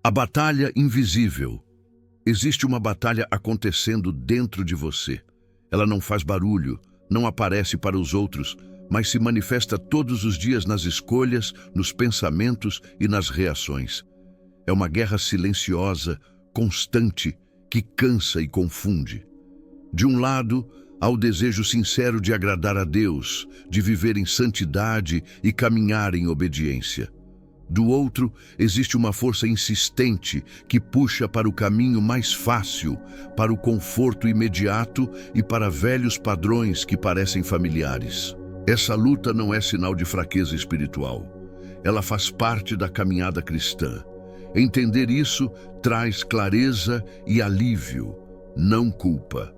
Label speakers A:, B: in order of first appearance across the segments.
A: A batalha invisível. Existe uma batalha acontecendo dentro de você. Ela não faz barulho, não aparece para os outros, mas se manifesta todos os dias nas escolhas, nos pensamentos e nas reações. É uma guerra silenciosa, constante, que cansa e confunde. De um lado, há o desejo sincero de agradar a Deus, de viver em santidade e caminhar em obediência. Do outro, existe uma força insistente que puxa para o caminho mais fácil, para o conforto imediato e para velhos padrões que parecem familiares. Essa luta não é sinal de fraqueza espiritual. Ela faz parte da caminhada cristã. Entender isso traz clareza e alívio, não culpa.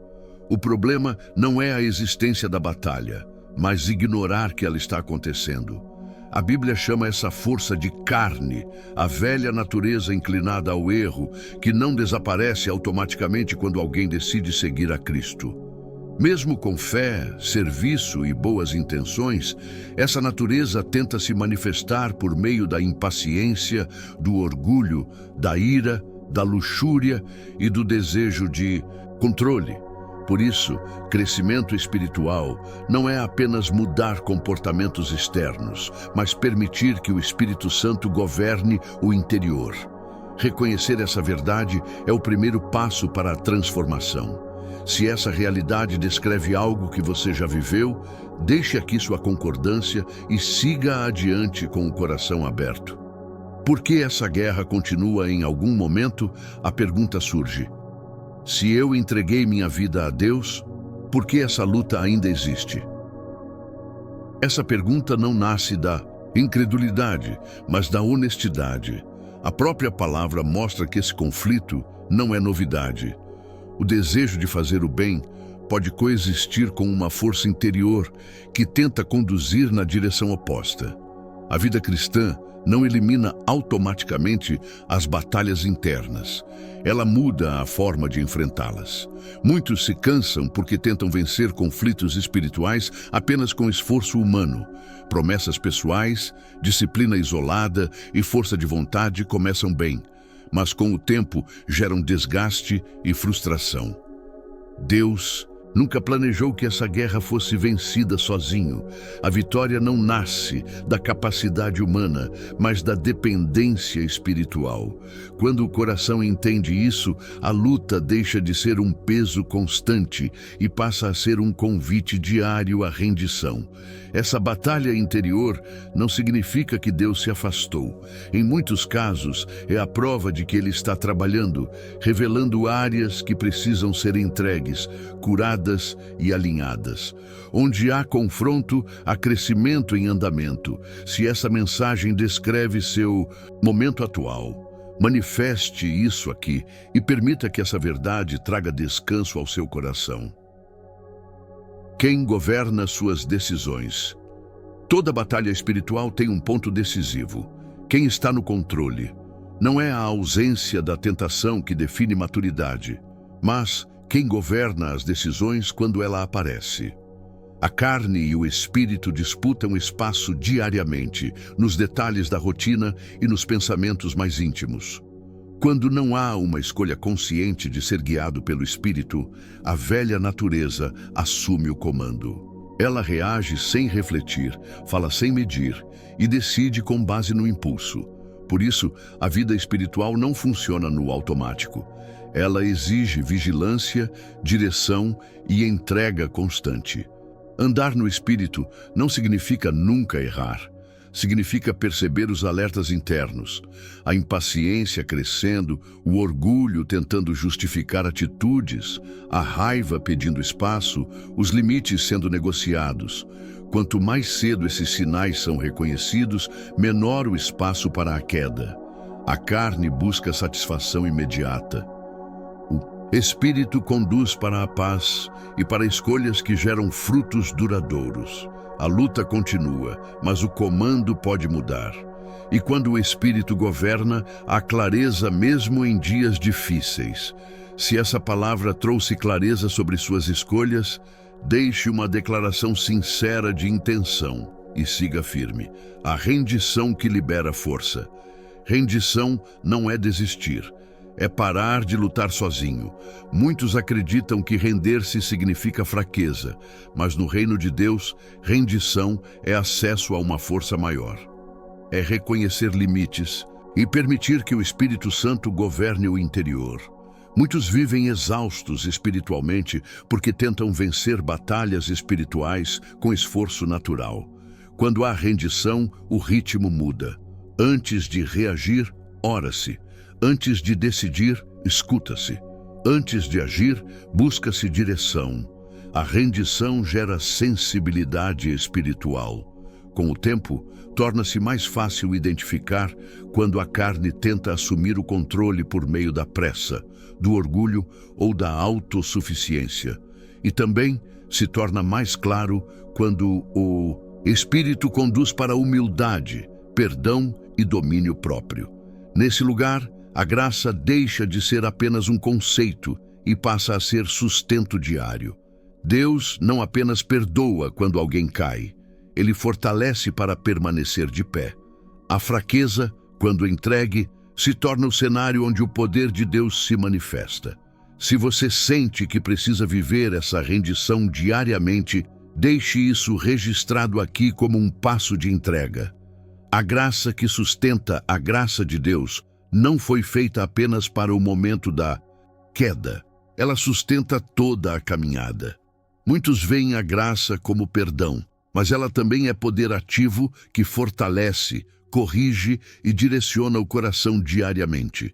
A: O problema não é a existência da batalha, mas ignorar que ela está acontecendo. A Bíblia chama essa força de carne, a velha natureza inclinada ao erro, que não desaparece automaticamente quando alguém decide seguir a Cristo. Mesmo com fé, serviço e boas intenções, essa natureza tenta se manifestar por meio da impaciência, do orgulho, da ira, da luxúria e do desejo de controle. Por isso, crescimento espiritual não é apenas mudar comportamentos externos, mas permitir que o Espírito Santo governe o interior. Reconhecer essa verdade é o primeiro passo para a transformação. Se essa realidade descreve algo que você já viveu, deixe aqui sua concordância e siga adiante com o coração aberto. Por que essa guerra continua em algum momento? A pergunta surge. Se eu entreguei minha vida a Deus, por que essa luta ainda existe? Essa pergunta não nasce da incredulidade, mas da honestidade. A própria palavra mostra que esse conflito não é novidade. O desejo de fazer o bem pode coexistir com uma força interior que tenta conduzir na direção oposta. A vida cristã não elimina automaticamente as batalhas internas. Ela muda a forma de enfrentá-las. Muitos se cansam porque tentam vencer conflitos espirituais apenas com esforço humano. Promessas pessoais, disciplina isolada e força de vontade começam bem, mas com o tempo geram desgaste e frustração. Deus nunca planejou que essa guerra fosse vencida sozinho. A vitória não nasce da capacidade humana, mas da dependência espiritual. Quando o coração entende isso, a luta deixa de ser um peso constante e passa a ser um convite diário à rendição. Essa batalha interior não significa que Deus se afastou. Em muitos casos, é a prova de que Ele está trabalhando, revelando áreas que precisam ser entregues, curadas e alinhadas. Onde há confronto, há crescimento em andamento. Se essa mensagem descreve seu momento atual, manifeste isso aqui e permita que essa verdade traga descanso ao seu coração. Quem governa suas decisões? Toda batalha espiritual tem um ponto decisivo. Quem está no controle? Não é a ausência da tentação que define maturidade, mas quem governa as decisões quando ela aparece. A carne e o espírito disputam espaço diariamente, nos detalhes da rotina e nos pensamentos mais íntimos. Quando não há uma escolha consciente de ser guiado pelo espírito, a velha natureza assume o comando. Ela reage sem refletir, fala sem medir e decide com base no impulso. Por isso, a vida espiritual não funciona no automático. Ela exige vigilância, direção e entrega constante. Andar no espírito não significa nunca errar. Significa perceber os alertas internos, a impaciência crescendo, o orgulho tentando justificar atitudes, a raiva pedindo espaço, os limites sendo negociados. Quanto mais cedo esses sinais são reconhecidos, menor o espaço para a queda. A carne busca satisfação imediata. O espírito conduz para a paz e para escolhas que geram frutos duradouros. A luta continua, mas o comando pode mudar. E quando o Espírito governa, há clareza mesmo em dias difíceis. Se essa palavra trouxe clareza sobre suas escolhas, deixe uma declaração sincera de intenção e siga firme. A rendição que libera força. Rendição não é desistir, é parar de lutar sozinho. Muitos acreditam que render-se significa fraqueza, mas no reino de Deus, rendição é acesso a uma força maior. É reconhecer limites e permitir que o Espírito Santo governe o interior. Muitos vivem exaustos espiritualmente porque tentam vencer batalhas espirituais com esforço natural. Quando há rendição, o ritmo muda. Antes de reagir, ora-se. Antes de decidir, escuta-se. Antes de agir, busca-se direção. A rendição gera sensibilidade espiritual. Com o tempo, torna-se mais fácil identificar quando a carne tenta assumir o controle por meio da pressa, do orgulho ou da autossuficiência. E também se torna mais claro quando o Espírito conduz para a humildade, perdão e domínio próprio. Nesse lugar, a graça deixa de ser apenas um conceito e passa a ser sustento diário. Deus não apenas perdoa quando alguém cai, Ele fortalece para permanecer de pé. A fraqueza, quando entregue, se torna o cenário onde o poder de Deus se manifesta. Se você sente que precisa viver essa rendição diariamente, deixe isso registrado aqui como um passo de entrega. A graça que sustenta a graça de Deus não foi feita apenas para o momento da queda. Ela sustenta toda a caminhada. Muitos veem a graça como perdão, mas ela também é poder ativo que fortalece, corrige e direciona o coração diariamente.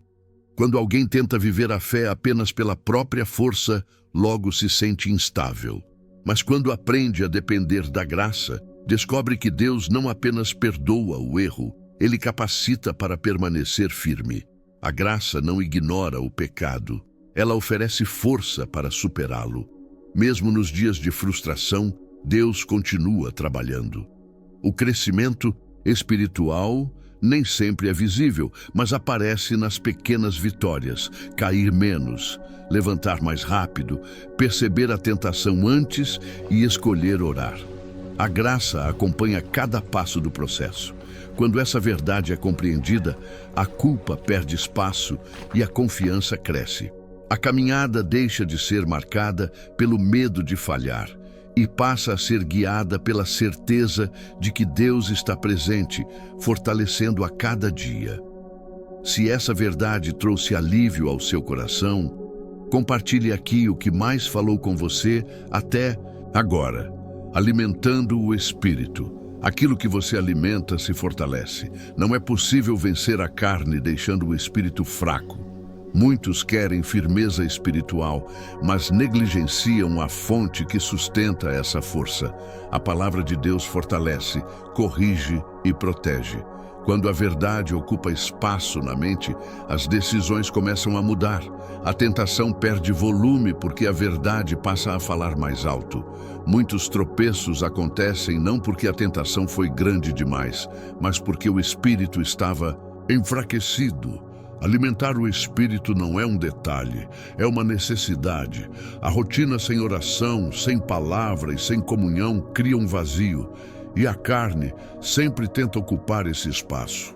A: Quando alguém tenta viver a fé apenas pela própria força, logo se sente instável. Mas quando aprende a depender da graça, descobre que Deus não apenas perdoa o erro, Ele capacita para permanecer firme. A graça não ignora o pecado, ela oferece força para superá-lo. Mesmo nos dias de frustração, Deus continua trabalhando. O crescimento espiritual nem sempre é visível, mas aparece nas pequenas vitórias: cair menos, levantar mais rápido, perceber a tentação antes e escolher orar. A graça acompanha cada passo do processo. Quando essa verdade é compreendida, a culpa perde espaço e a confiança cresce. A caminhada deixa de ser marcada pelo medo de falhar e passa a ser guiada pela certeza de que Deus está presente, fortalecendo a cada dia. Se essa verdade trouxe alívio ao seu coração, compartilhe aqui o que mais falou com você até agora. Alimentando o Espírito. Aquilo que você alimenta se fortalece. Não é possível vencer a carne deixando o espírito fraco. Muitos querem firmeza espiritual, mas negligenciam a fonte que sustenta essa força. A palavra de Deus fortalece, corrige e protege. Quando a verdade ocupa espaço na mente, as decisões começam a mudar. A tentação perde volume porque a verdade passa a falar mais alto. Muitos tropeços acontecem não porque a tentação foi grande demais, mas porque o espírito estava enfraquecido. Alimentar o espírito não é um detalhe, é uma necessidade. A rotina sem oração, sem palavra e sem comunhão cria um vazio. E a carne sempre tenta ocupar esse espaço.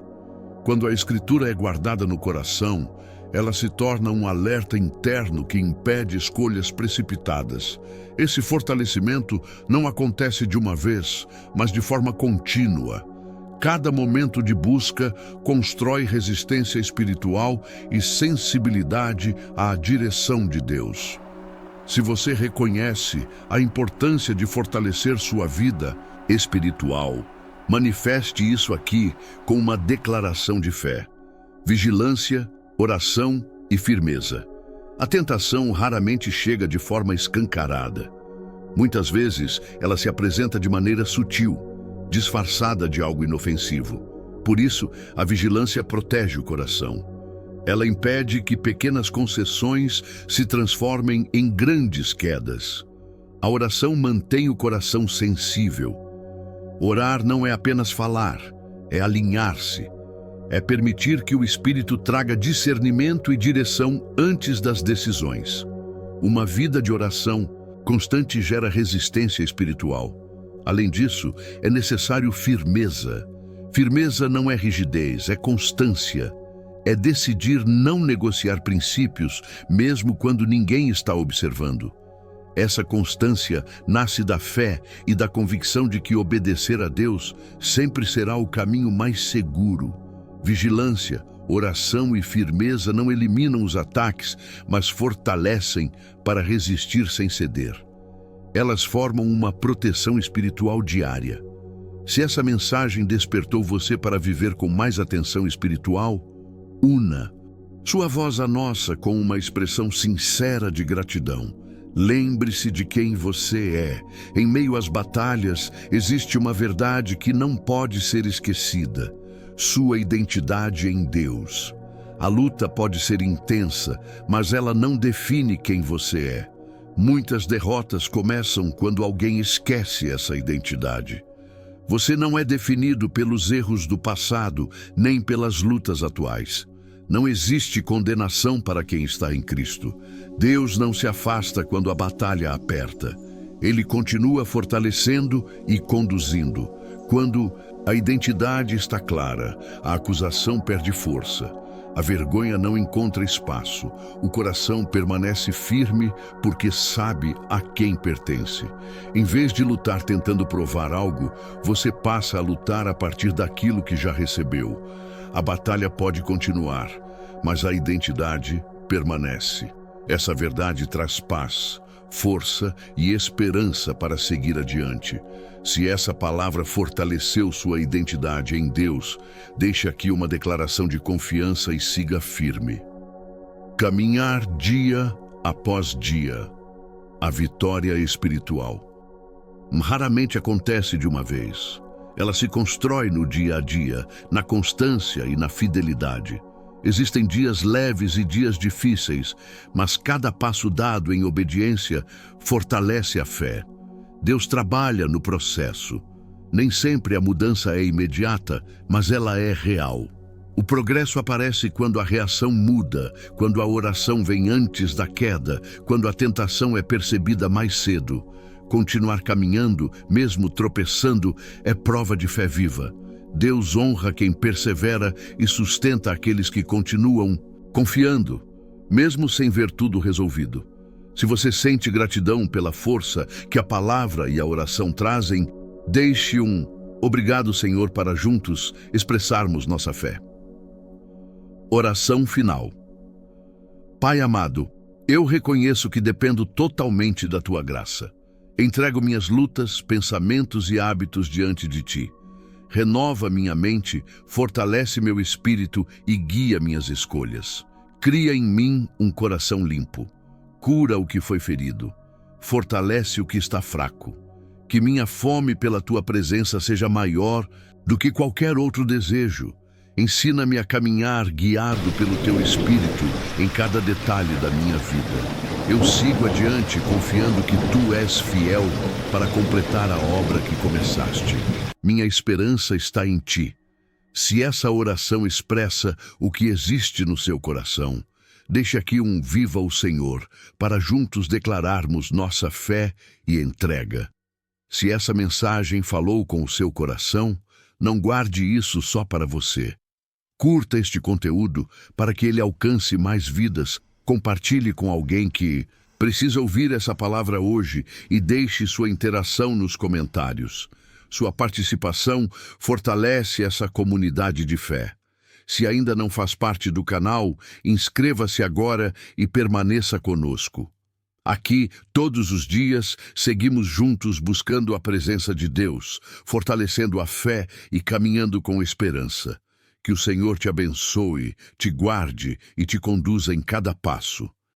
A: Quando a Escritura é guardada no coração, ela se torna um alerta interno que impede escolhas precipitadas. Esse fortalecimento não acontece de uma vez, mas de forma contínua. Cada momento de busca constrói resistência espiritual e sensibilidade à direção de Deus. Se você reconhece a importância de fortalecer sua vida espiritual, manifeste isso aqui com uma declaração de fé. Vigilância, oração e firmeza. A tentação raramente chega de forma escancarada. Muitas vezes, ela se apresenta de maneira sutil, disfarçada de algo inofensivo. Por isso, a vigilância protege o coração. Ela impede que pequenas concessões se transformem em grandes quedas. A oração mantém o coração sensível. Orar não é apenas falar, é alinhar-se. É permitir que o Espírito traga discernimento e direção antes das decisões. Uma vida de oração constante gera resistência espiritual. Além disso, é necessário firmeza. Firmeza não é rigidez, é constância. É decidir não negociar princípios, mesmo quando ninguém está observando. Essa constância nasce da fé e da convicção de que obedecer a Deus sempre será o caminho mais seguro. Vigilância, oração e firmeza não eliminam os ataques, mas fortalecem para resistir sem ceder. Elas formam uma proteção espiritual diária. Se essa mensagem despertou você para viver com mais atenção espiritual, una sua voz à nossa com uma expressão sincera de gratidão. Lembre-se de quem você é. Em meio às batalhas, existe uma verdade que não pode ser esquecida: sua identidade em Deus. A luta pode ser intensa, mas ela não define quem você é. Muitas derrotas começam quando alguém esquece essa identidade. Você não é definido pelos erros do passado, nem pelas lutas atuais. Não existe condenação para quem está em Cristo. Deus não se afasta quando a batalha aperta. Ele continua fortalecendo e conduzindo. Quando a identidade está clara, a acusação perde força. A vergonha não encontra espaço. O coração permanece firme porque sabe a quem pertence. Em vez de lutar tentando provar algo, você passa a lutar a partir daquilo que já recebeu. A batalha pode continuar, mas a identidade permanece. Essa verdade traz paz, força e esperança para seguir adiante. Se essa palavra fortaleceu sua identidade em Deus, deixe aqui uma declaração de confiança e siga firme. Caminhar dia após dia. A vitória espiritual raramente acontece de uma vez. Ela se constrói no dia a dia, na constância e na fidelidade. Existem dias leves e dias difíceis, mas cada passo dado em obediência fortalece a fé. Deus trabalha no processo. Nem sempre a mudança é imediata, mas ela é real. O progresso aparece quando a reação muda, quando a oração vem antes da queda, quando a tentação é percebida mais cedo. Continuar caminhando, mesmo tropeçando, é prova de fé viva. Deus honra quem persevera e sustenta aqueles que continuam confiando, mesmo sem ver tudo resolvido. Se você sente gratidão pela força que a palavra e a oração trazem, deixe um obrigado, Senhor, para juntos expressarmos nossa fé. Oração final. Pai amado, eu reconheço que dependo totalmente da Tua graça. Entrego minhas lutas, pensamentos e hábitos diante de Ti. Renova minha mente, fortalece meu espírito e guia minhas escolhas. Cria em mim um coração limpo. Cura o que foi ferido. Fortalece o que está fraco. Que minha fome pela Tua presença seja maior do que qualquer outro desejo. Ensina-me a caminhar guiado pelo Teu Espírito em cada detalhe da minha vida. Eu sigo adiante confiando que Tu és fiel para completar a obra que começaste. Minha esperança está em Ti. Se essa oração expressa o que existe no seu coração, deixe aqui um viva o Senhor, para juntos declararmos nossa fé e entrega. Se essa mensagem falou com o seu coração, não guarde isso só para você. Curta este conteúdo para que ele alcance mais vidas. Compartilhe com alguém que precisa ouvir essa palavra hoje e deixe sua interação nos comentários. Sua participação fortalece essa comunidade de fé. Se ainda não faz parte do canal, inscreva-se agora e permaneça conosco. Aqui, todos os dias, seguimos juntos buscando a presença de Deus, fortalecendo a fé e caminhando com esperança. Que o Senhor te abençoe, te guarde e te conduza em cada passo.